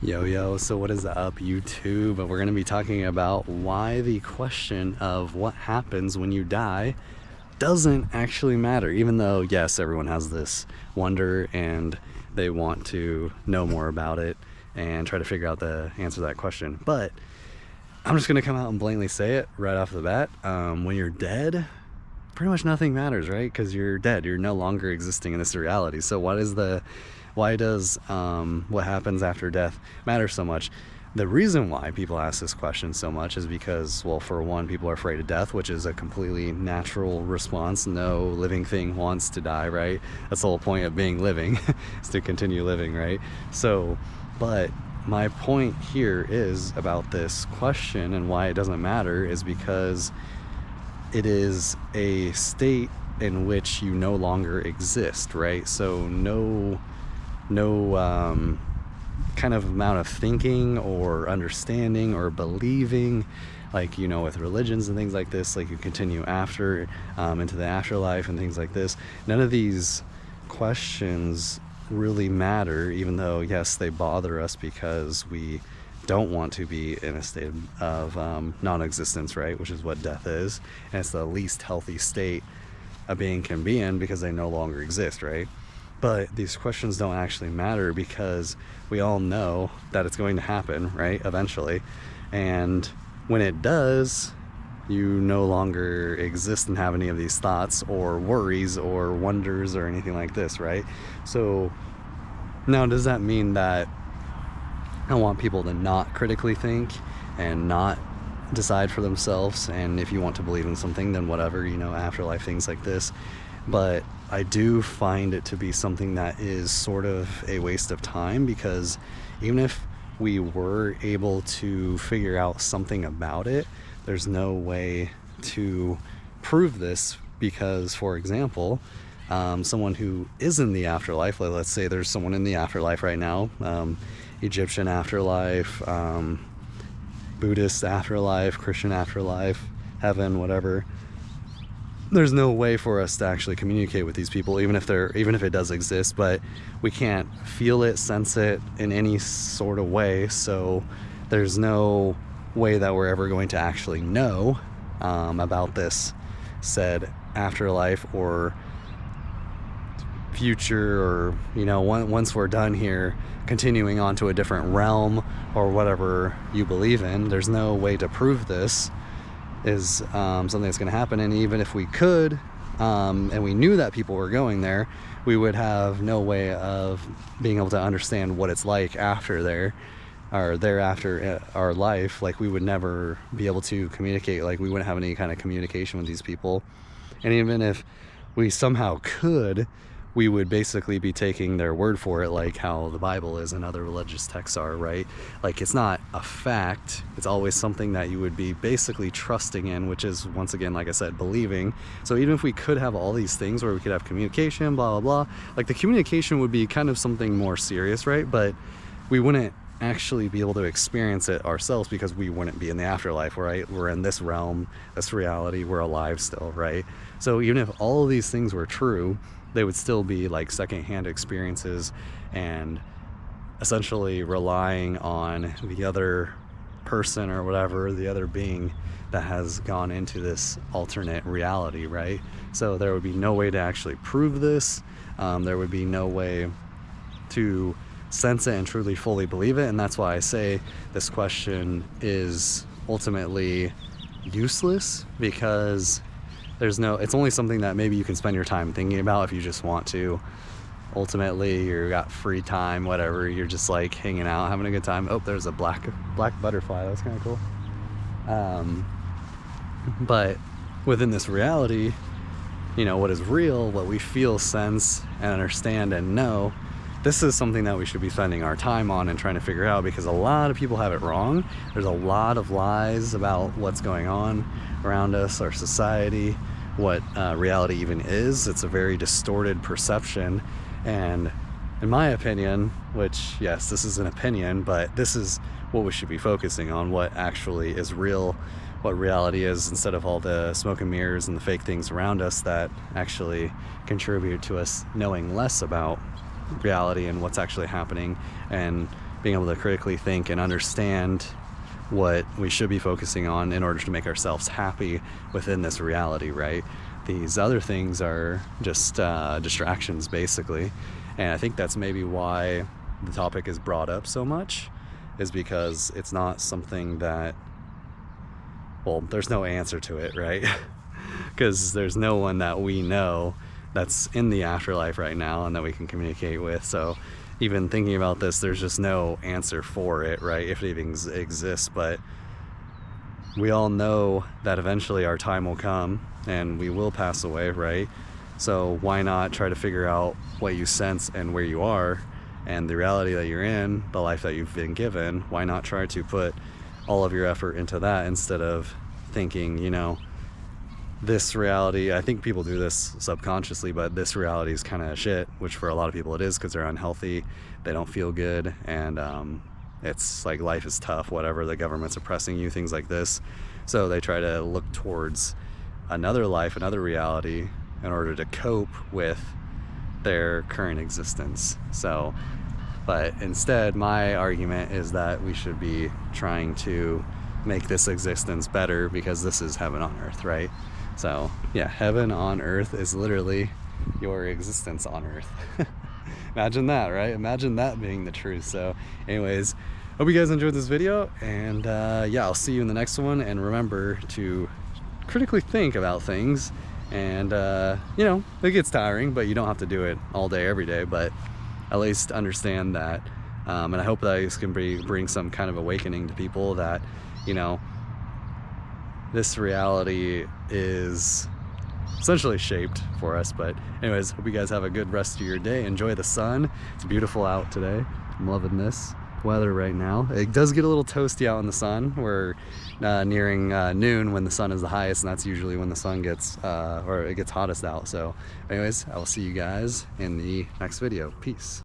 Yo, so what is up, YouTube? We're going to be talking about why the question of what happens when you die doesn't actually matter, even though, yes, everyone has this wonder and they want to know more about it and try to figure out the answer to that question. But I'm just going to come out and blatantly say it right off the bat. When you're dead, pretty much nothing matters, right? Because you're dead. You're no longer existing in this reality. So why does what happens after death matter so much? The reason why people ask this question so much is because, well, for one, people are afraid of death, which is a completely natural response. No living thing wants to die, right? That's the whole point of being living, is to continue living, right? So, but my point here is about this question and why it doesn't matter is because it is a state in which you no longer exist, right? So no kind of amount of thinking or understanding or believing, like, you know, with religions and things like this, like you continue after into the afterlife and things like this. None of these questions really matter, even though, yes, they bother us because we don't want to be in a state of non-existence, right? Which is what death is, and it's the least healthy state a being can be in because they no longer exist, right? But these questions don't actually matter because we all know that it's going to happen, right, eventually. And when it does, you no longer exist and have any of these thoughts or worries or wonders or anything like this, right? So now, does that mean that I want people to not critically think and not decide for themselves? And if you want to believe in something, then whatever, you know, afterlife, things like this. But I do find it to be something that is sort of a waste of time, because even if we were able to figure out something about it, there's no way to prove this. Because, for example, someone who is in the afterlife, let's say there's someone in the afterlife right now, Egyptian afterlife, Buddhist afterlife, Christian afterlife, heaven, whatever. There's no way for us to actually communicate with these people, even if it does exist, but we can't feel it, sense it in any sort of way. So there's no way that we're ever going to actually know about this said afterlife or future, or, you know, once we're done here, continuing on to a different realm or whatever you believe in. There's no way to prove this is something that's going to happen. And even if we could, and we knew that people were going there, we would have no way of being able to understand what it's like after there, or thereafter our life. Like, we would never be able to communicate. Like, we wouldn't have any kind of communication with these people. And even if we somehow could, we would basically be taking their word for it, like how the Bible is and other religious texts are, right? Like, it's not a fact. It's always something that you would be basically trusting in, which is, once again, like I said, believing. So even if we could have all these things where we could have communication, blah, blah, blah, like, the communication would be kind of something more serious, right? But we wouldn't actually be able to experience it ourselves because we wouldn't be in the afterlife, right? We're in this realm, this reality, we're alive still, right? So even if all of these things were true, they would still be like secondhand experiences and essentially relying on the other person or whatever, the other being that has gone into this alternate reality, right? So there would be no way to actually prove this. There would be no way to sense it and truly fully believe it. And that's why I say this question is ultimately useless, because it's only something that maybe you can spend your time thinking about if you just want to. Ultimately, you got free time, whatever, you're just like hanging out, having a good time. Oh, there's a black butterfly. That's kind of cool. But within this reality, you know, what is real, what we feel, sense, and understand and know, this is something that we should be spending our time on and trying to figure out, because a lot of people have it wrong. There's a lot of lies about what's going on around us, our society, what reality even is. It's a very distorted perception. And in my opinion, which, yes, this is an opinion, but this is what we should be focusing on, what actually is real, what reality is, instead of all the smoke and mirrors and the fake things around us that actually contribute to us knowing less about reality and what's actually happening, and being able to critically think and understand what we should be focusing on in order to make ourselves happy within this reality, right? These other things are just distractions, basically. And I think that's maybe why the topic is brought up so much, is because it's not something that, well, there's no answer to it, right? Because there's no one that we know that's in the afterlife right now and that we can communicate with. So even thinking about this, there's just no answer for it, right? If it even exists. But we all know that eventually our time will come and we will pass away, right? So why not try to figure out what you sense and where you are and the reality that you're in, the life that you've been given? Why not try to put all of your effort into that instead of thinking, you know, this reality, I think people do this subconsciously, but this reality is kind of shit, which for a lot of people it is, because they're unhealthy, they don't feel good, and it's like life is tough, whatever, the government's oppressing you, things like this. So they try to look towards another life, another reality, in order to cope with their current existence. So, but instead, my argument is that we should be trying to make this existence better, because this is heaven on earth, right? So yeah, heaven on earth is literally your existence on earth. Imagine that, right? Imagine that being the truth. So anyways, hope you guys enjoyed this video, and yeah, I'll see you in the next one. And remember to critically think about things, and you know, it gets tiring, but you don't have to do it all day every day, but at least understand that, and I hope that this can bring some kind of awakening to people that, you know, this reality is essentially shaped for us. But anyways, hope you guys have a good rest of your day. Enjoy the sun. It's beautiful out today. I'm loving this weather right now. It does get a little toasty out in the sun. We're nearing noon when the sun is the highest, and that's usually when the sun gets or it gets hottest out. So anyways, I will see you guys in the next video. Peace.